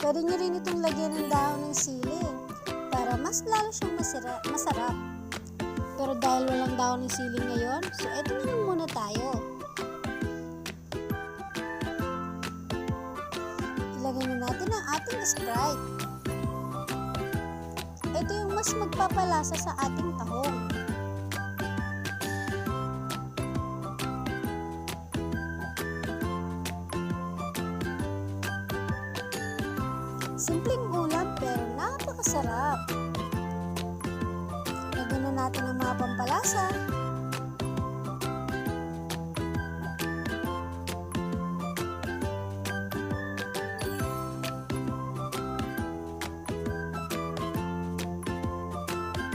Pwede nyo rin itong lagyan ng dahon ng sili para mas lalo siyang masarap. Pero dahil walang dahon ng sili ngayon, so eto na lang muna tayo. Ilagay na natin ang ating Sprite. Ito yung mas magpapalasa sa ating tahong. Simpleng ulam pero napakasarap. Lagyan na natin ang mga pampalasa.